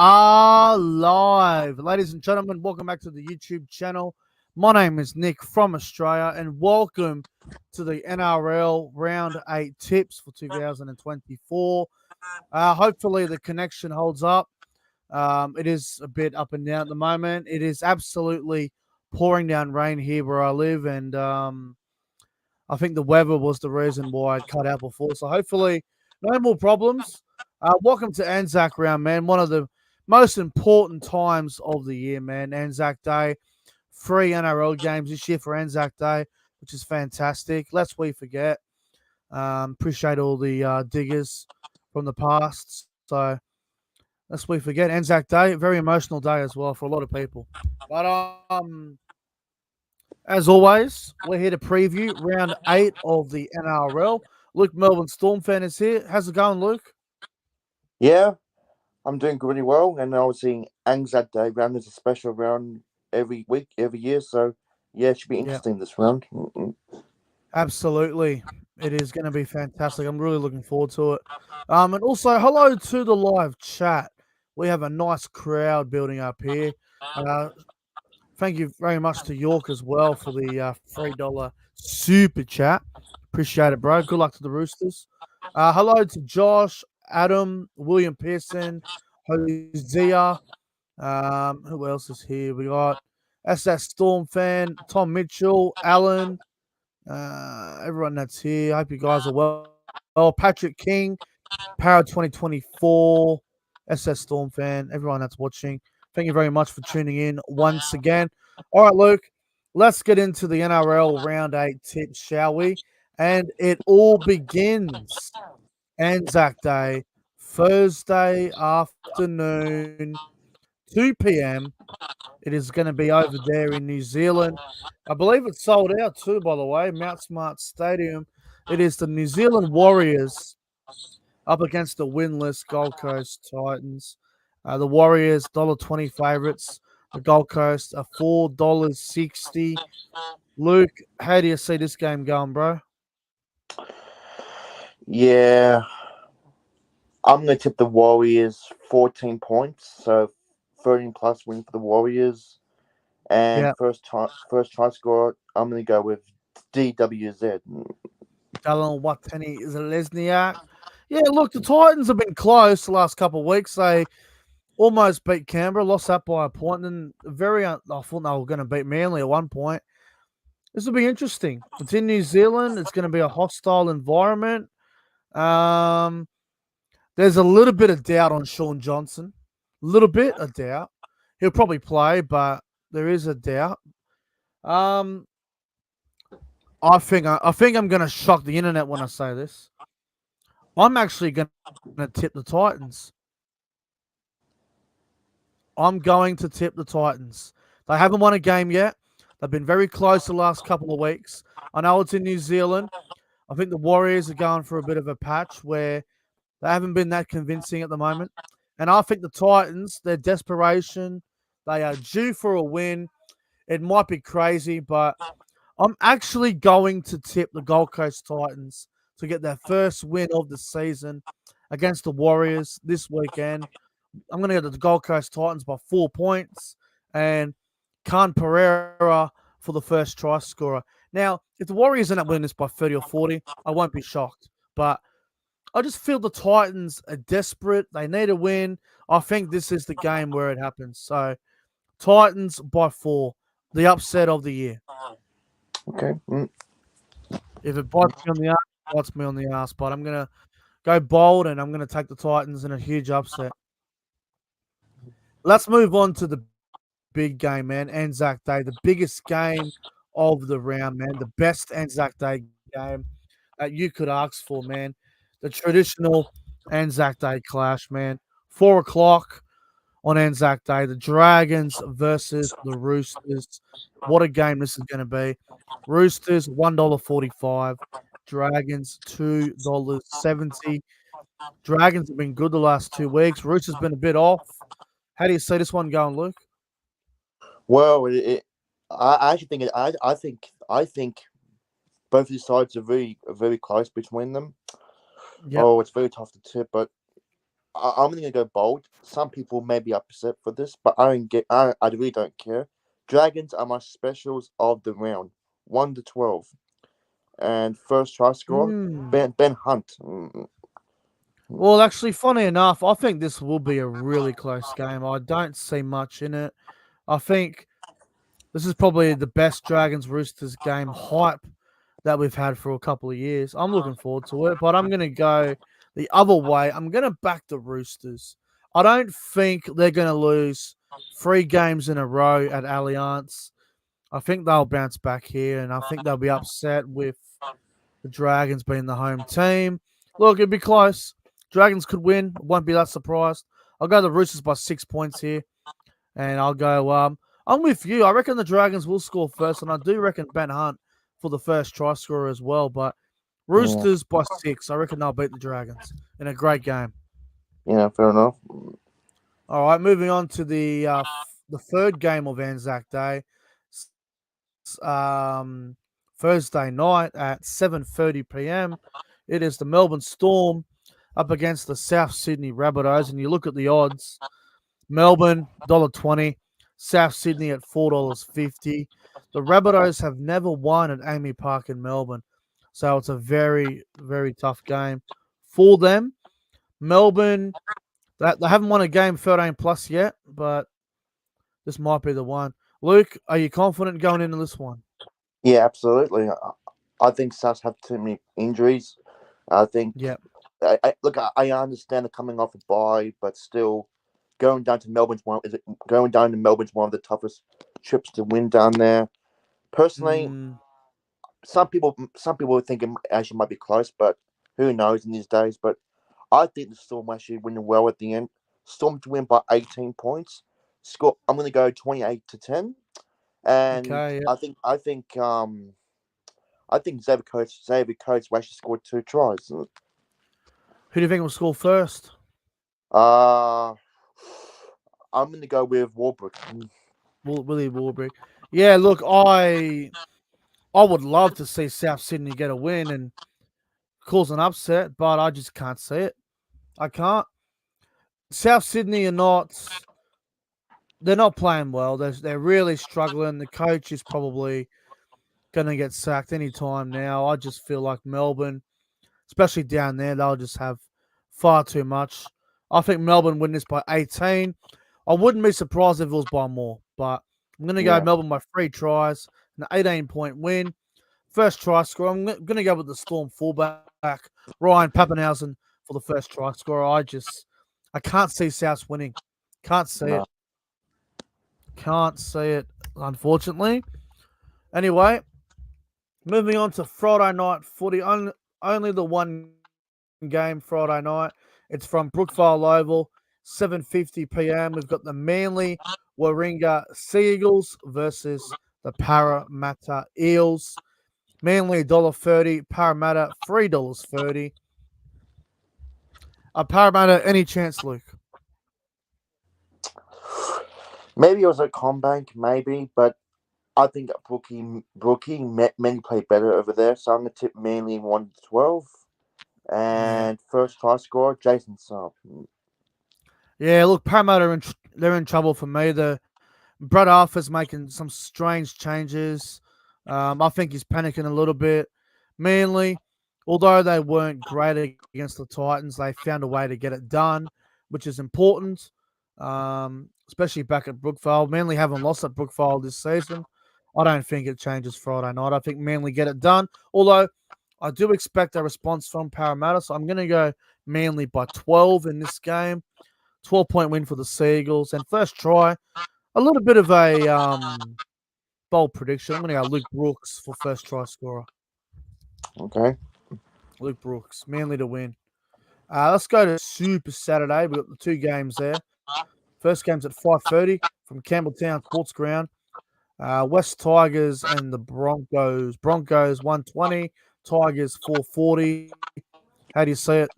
are live. Ladies and gentlemen, welcome back to the YouTube channel. My name is Nick from Australia, and welcome to the NRL Round 8 tips for 2024. Hopefully, the connection holds up. It is a bit up and down at the moment. It is absolutely pouring down rain here where I live, and I think the weather was the reason why I cut out before. So hopefully, no more problems. Welcome to Anzac round, man. One of the most important times of the year, man. Anzac Day. 3 NRL games this year for Anzac Day, which is fantastic. Lest we forget. Appreciate all the diggers from the past. So lest we forget Anzac Day, very emotional day as well for a lot of people. But as always, we're here to preview round 8 of the NRL. Luke, Melbourne Storm fan, is here. How's it going, Luke? Yeah, I'm doing really well, and obviously Anzac Day round is a special round every week, every year. So yeah, it should be Yeah, interesting this round. absolutely. It is going to be fantastic. I'm really looking forward to it. And also, hello to the live chat. We have a nice crowd building up here. Uh, Thank you very much to York as well for the $3 super chat. Appreciate it, bro. Good luck to the Roosters. Hello to Josh, Adam, William Pearson, Hosea. Who else is here? We got SS Storm fan, Tom Mitchell, Alan, everyone that's here. Hope you guys are well. Patrick King, Power 2024, SS Storm fan, everyone that's watching. Thank you very much for tuning in once again. All right, Luke, let's get into the NRL Round 8 tips, shall we? And it all begins Anzac Day, Thursday afternoon, 2 p.m. It is going to be over there in New Zealand. I believe it's sold out too, by the way, Mount Smart Stadium. It is the New Zealand Warriors up against the winless Gold Coast Titans. The Warriors, $1.20 favorites. The Gold Coast are $4.60. Luke, how do you see this game going, bro? Yeah, I'm going to tip the Warriors 14 points, so 13 plus win for the Warriors. And Yeah, first try score, I'm going to go with DWZ. Dallin Watani is a Lesniak. Yeah, look, the Titans have been close the last couple of weeks. They almost beat Canberra, lost that by a point, and I thought they were going to beat Manly at one point. This will be interesting. It's in New Zealand. It's going to be a hostile environment. Um, there's a little bit of doubt on Sean Johnson. A little bit of doubt. He'll probably play, but there is a doubt. Um, I think I'm going to shock the internet when I say this. I'm actually going to tip the Titans. I'm going to tip the Titans. They haven't won a game yet. They've been very close the last couple of weeks. I know it's in New Zealand. I think the Warriors are going for a bit of a patch where they haven't been that convincing at the moment. And I think the Titans, their desperation, they are due for a win. It might be crazy, but I'm actually going to tip the Gold Coast Titans to get their first win of the season against the Warriors this weekend. I'm going to go to the Gold Coast Titans by 4 points and Khan Pereira for the first try scorer. Now, if the Warriors end up winning this by 30 or 40, I won't be shocked. But I just feel the Titans are desperate. They need a win. I think this is the game where it happens. So, Titans by 4, the upset of the year. Okay. If it bites me on the ass, it bites me on the ass. But I'm going to go bold and I'm going to take the Titans in a huge upset. Let's move on to the big game, man. Anzac Day, the biggest game of the round, man. The best Anzac Day game that you could ask for, man. The traditional Anzac Day clash, man. 4 o'clock on Anzac Day. The Dragons versus the Roosters. What a game this is going to be. Roosters, $1.45. Dragons, $2.70. Dragons have been good the last 2 weeks. Roosters been a bit off. How do you see this one going, Luke? Well, I actually think I think both these sides are very close between them. Yep. Oh, it's very tough to tip, but I'm going to go bold. Some people may be upset for this, but I don't get. I really don't care. Dragons are my specials of the round, 1 to 12, and first try scorer Mm. Ben Hunt. Well, actually, funny enough, I think this will be a really close game. I don't see much in it. I think this is probably the best Dragons Roosters game hype that we've had for a couple of years. I'm looking forward to it, but I'm going to go the other way. I'm going to back the Roosters. I don't think they're going to lose 3 games in a row at Allianz. I think they'll bounce back here, and I think they'll be upset with the Dragons being the home team. Look, it'd be close. Dragons could win. Won't be that surprised. I'll go the Roosters by 6 points here, and I'll go. I'm with you. I reckon the Dragons will score first, and I do reckon Ben Hunt for the first try scorer as well. But Yeah, Roosters by 6. I reckon they'll beat the Dragons in a great game. yeah, fair enough. All right, moving on to the third game of Anzac Day. Thursday night at 7:30 p.m. It is the Melbourne Storm up against the South Sydney Rabbitohs, and you look at the odds. Melbourne $1.20, South Sydney at $4.50. The Rabbitohs have never won at Amy Park in Melbourne, so it's a very, very tough game for them. Melbourne, they haven't won a game 13 plus yet, but this might be the one. Luke, are you confident going into this one? Yeah, absolutely. I think South have too many injuries. I think. Yep. Look, I understand they're coming off a bye, but still, going down to Melbourne's one of the toughest trips to win down there. Personally, Mm, some people think it actually might be close, but who knows in these days. But I think the Storm actually win well at the end. Storm to win by 18 points. Score. I'm going to go 28-10, and okay. Yep. I think Xavier Coates actually scored 2 tries. Who do you think will score first? Uh I'm going to go with Warbrick. Willie Warbrick. Yeah, look, I would love to see South Sydney get a win and cause an upset, but I just can't see it. I can't. South Sydney are not. They're not playing well. They're really struggling. The coach is probably going to get sacked any time now. I just feel like Melbourne, especially down there, they'll just have far too much. I think Melbourne win this by 18. I wouldn't be surprised if it was by more, but I'm going to go Yeah, Melbourne by 3 tries, an 18-point win. First try scorer, I'm going to go with the Storm fullback, Ryan Pappenhausen, for the first try scorer. I can't see South winning. Can't see no. it. Can't see it, unfortunately. Anyway, moving on to Friday night footy. Only the one game Friday night. It's from Brookvale Oval, 7:50 p.m. We've got the Manly Warringah Sea Eagles versus the Parramatta Eels. Manly $1.30, Parramatta $3.30. Parramatta, any chance, Luke? Maybe it was a Combank, maybe, but I think Manly played better over there, so I'm going to tip Manly 1-12. Yeah. And first try scorer, Jason Saab. Yeah, look, Parramatta they're in trouble for me. The Brad Arthur's making some strange changes. I think he's panicking a little bit. Manly, although they weren't great against the Titans, they found a way to get it done, which is important, especially back at Brookvale. Manly haven't lost at Brookvale this season. I don't think it changes Friday night. I think Manly get it done, although I do expect a response from Parramatta, so I'm going to go Manly by 12 in this game. 12-point win for the Seagulls. And first try, a little bit of a bold prediction. I'm going to go Luke Brooks for first try scorer. Okay. Luke Brooks, Manly to win. Let's go to Super Saturday. We've got the 2 games there. First game's at 5:30 from Campbelltown Sports Ground. West Tigers and the Broncos. Broncos 120, Tigers 440. How do you see it?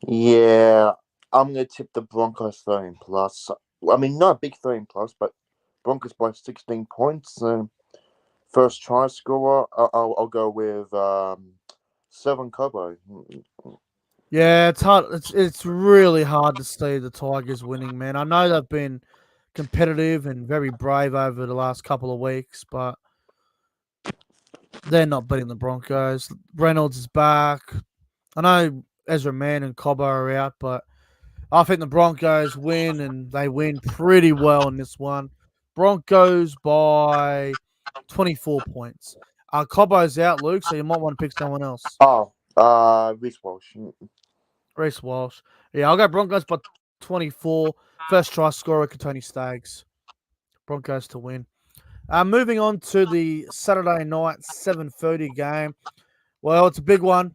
Yeah, I'm going to tip the Broncos 13 plus. I mean, not a big 13 plus, but Broncos by 16 points. First try scorer, I'll go with Seven Cobo. Yeah, it's hard. It's really hard to see the Tigers winning, man. I know they've been competitive and very brave over the last couple of weeks, but they're not beating the Broncos. Reynolds is back. I know Ezra Mann and Cobbo are out, but I think the Broncos win, and they win pretty well in this one. Broncos by 24 points. Cobbo's out, Luke, so you might want to pick someone else. Oh, Reece Walsh. Reece Walsh. Yeah, I'll go Broncos by 24. First try scorer, Katoni Staggs. Broncos to win. Moving on to the Saturday night 7:30 game. Well, it's a big one.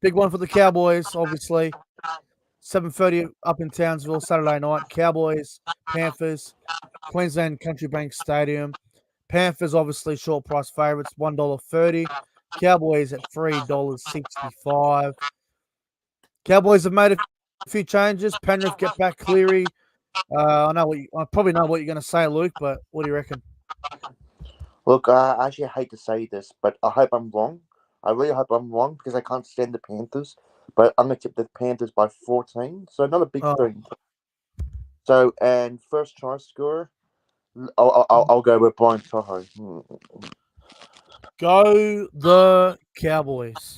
Big one for the Cowboys, obviously. 7:30 up in Townsville, Saturday night. Cowboys, Panthers, Queensland Country Bank Stadium. Panthers obviously short price favourites, $1.30. Cowboys at $3.65. Cowboys have made a few changes. Penrith get back Cleary. I probably know what you're going to say, Luke, but what do you reckon? Look, I actually hate to say this, but I hope I'm wrong. I really hope I'm wrong because I can't stand the Panthers. But I'm going to tip the Panthers by 14, so not a big Oh, thing. So, and first try scorer, I'll go with Brian Toho. go the Cowboys.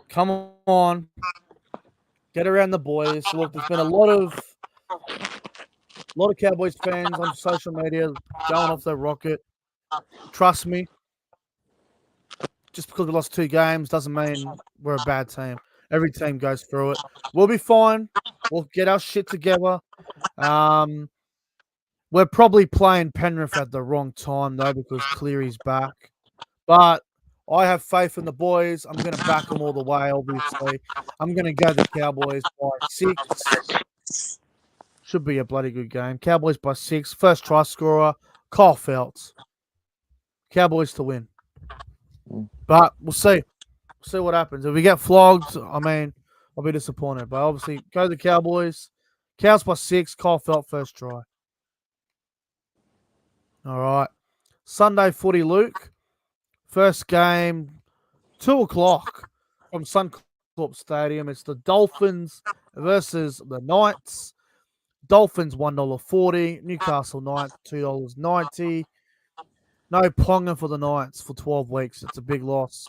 Come on. Get around the boys. Look, there's been a lot of Cowboys fans on social media going off their rocket. Trust me, just because we lost 2 games doesn't mean we're a bad team. Every team goes through it. We'll be fine. We'll get our shit together. Um, we're probably playing Penrith at the wrong time though because Cleary's back. But I have faith in the boys. I'm going to back them all the way. Obviously, I'm going to go the Cowboys by 6. Should be a bloody good game. Cowboys by 6. First try scorer, Kyle Feltz. Cowboys to win. But we'll see. We'll see what happens. If we get flogged, I mean, I'll be disappointed. But obviously, go the Cowboys. Cows by 6. Kyle Feltz first try. All right. Sunday footy, Luke. First game, 2 o'clock from Suncorp Stadium. It's the Dolphins versus the Knights. Dolphins $1.40. Newcastle Knights $2.90. No Ponga for the Knights for 12 weeks. It's a big loss.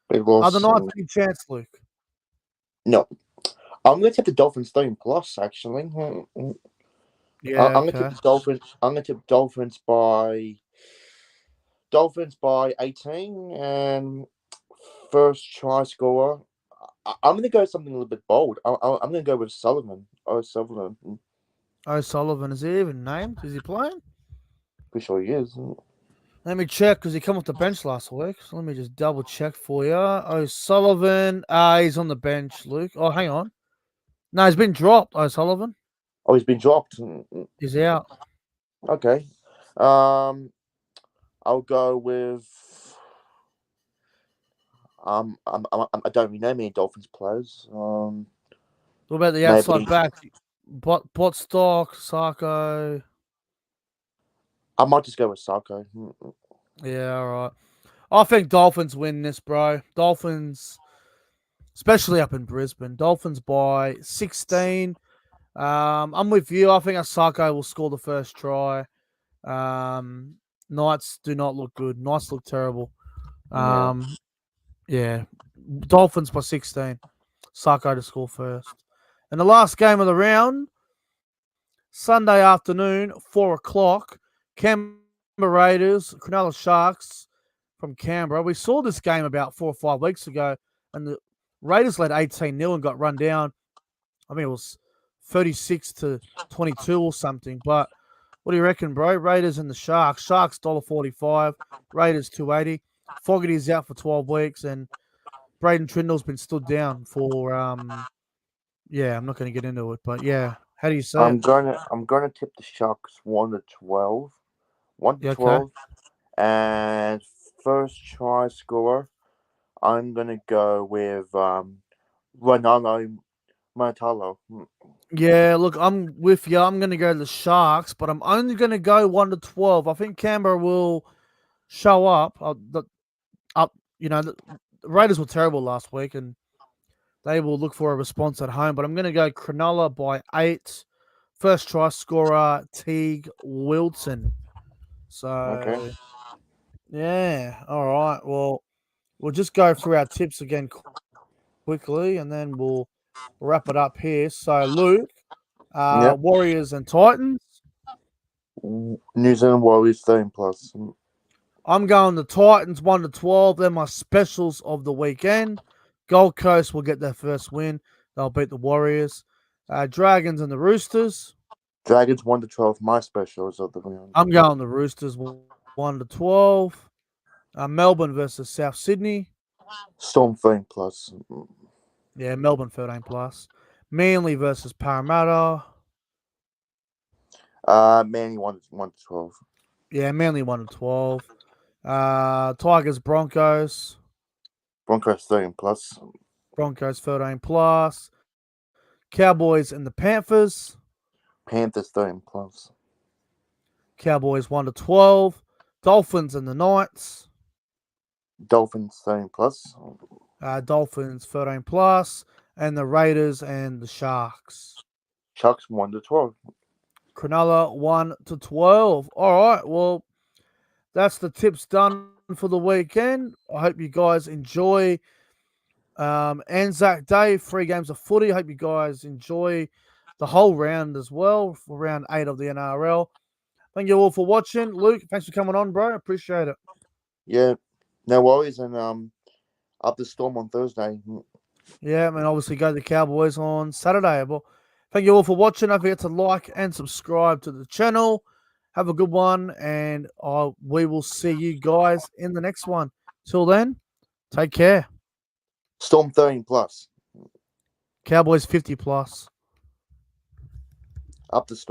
Big Are the loss. Knights any chance, Luke? No, I'm going to tip the Dolphins 13 plus. Actually, Yeah, I'm going to tip okay. the Dolphins. I'm going to tip Dolphins by 18 and first try scorer. I'm going to go something a little bit bold. I'm going to go with Sullivan. Oh, Sullivan. O'Sullivan, is he even named? Is he playing? Pretty sure he is. Let me check because he came off the bench last week. So let me just double check for you. O'Sullivan, he's on the bench, Luke. Oh, hang on. No, he's been dropped, O'Sullivan. Oh, he's been dropped. He's out. Okay. I'll go with. I don't really know many Dolphins players. What about the outside Maybe back? Botstock, Sarko. I might just go with Sarko. Yeah, all right. I think Dolphins win this, bro. Dolphins, especially up in Brisbane. Dolphins by 16. I'm with you. I think Asako will score the first try. Knights do not look good. Knights look terrible. Yeah. Yeah. Dolphins by 16. Sako to score first. And the last game of the round, Sunday afternoon, 4 o'clock, Canberra Raiders, Cronulla Sharks from Canberra. We saw this game about 4 or 5 weeks ago, and the Raiders led 18-0 and got run down. I mean, it was 36-22 or something. But what do you reckon, bro? Raiders and the Sharks. Sharks $1.45. Raiders $2.80. Fogarty's out for 12 weeks, and Braden Trindle's been stood down for I'm not going to get into it, but yeah, how do you see it? I'm gonna tip the Sharks 1-12, 1 to Yeah, okay. 12, and first try scorer. I'm gonna go with Ronaldo Martalo. Yeah, look, I'm with you. I'm going to go to the Sharks, but I'm only going to go 1 to 12. I think Canberra will show up. The Raiders were terrible last week, and They will look for a response at home, but I'm going to go Cronulla by 8. First try scorer, Teague Wilson. Okay. So, yeah. All right. Well, we'll just go through our tips again quickly, and then we'll wrap it up here. So, Luke, Yep. Warriors and Titans. New Zealand Warriors 13 plus. I'm going the Titans 1-12. They're my specials of the weekend. Gold Coast will get their first win. They'll beat the Warriors. Dragons and the Roosters. Dragons 1-12. My specials of the round. I'm going the Roosters 1-12. Melbourne versus South Sydney. Storm 13 plus. Yeah, Melbourne 13 plus. Manly versus Parramatta. Manly 1-12. Yeah, Manly 1-12. Tigers Broncos. Broncos 13 plus. Broncos 13 plus. Cowboys and the Panthers. Panthers 13 plus. Cowboys 1-12. Dolphins and the Knights. Dolphins 13 plus. Dolphins 13 plus. And the Raiders and the Sharks. Sharks 1-12. Cronulla 1-12. All right, well, that's the tips done for the weekend. I hope you guys enjoy Anzac Day, 3 games of footy. I hope you guys enjoy the whole round as well for round 8 of the NRL. Thank you all for watching. Luke, thanks for coming on, bro. Appreciate it. Yeah, no worries. And up the Storm on Thursday. Yeah, and obviously go to the Cowboys on Saturday. Well, thank you all for watching. Don't forget to like and subscribe to the channel. Have a good one, and we will see you guys in the next one. Till then, take care. Storm 13 plus. Cowboys 50 plus. Up the Storm.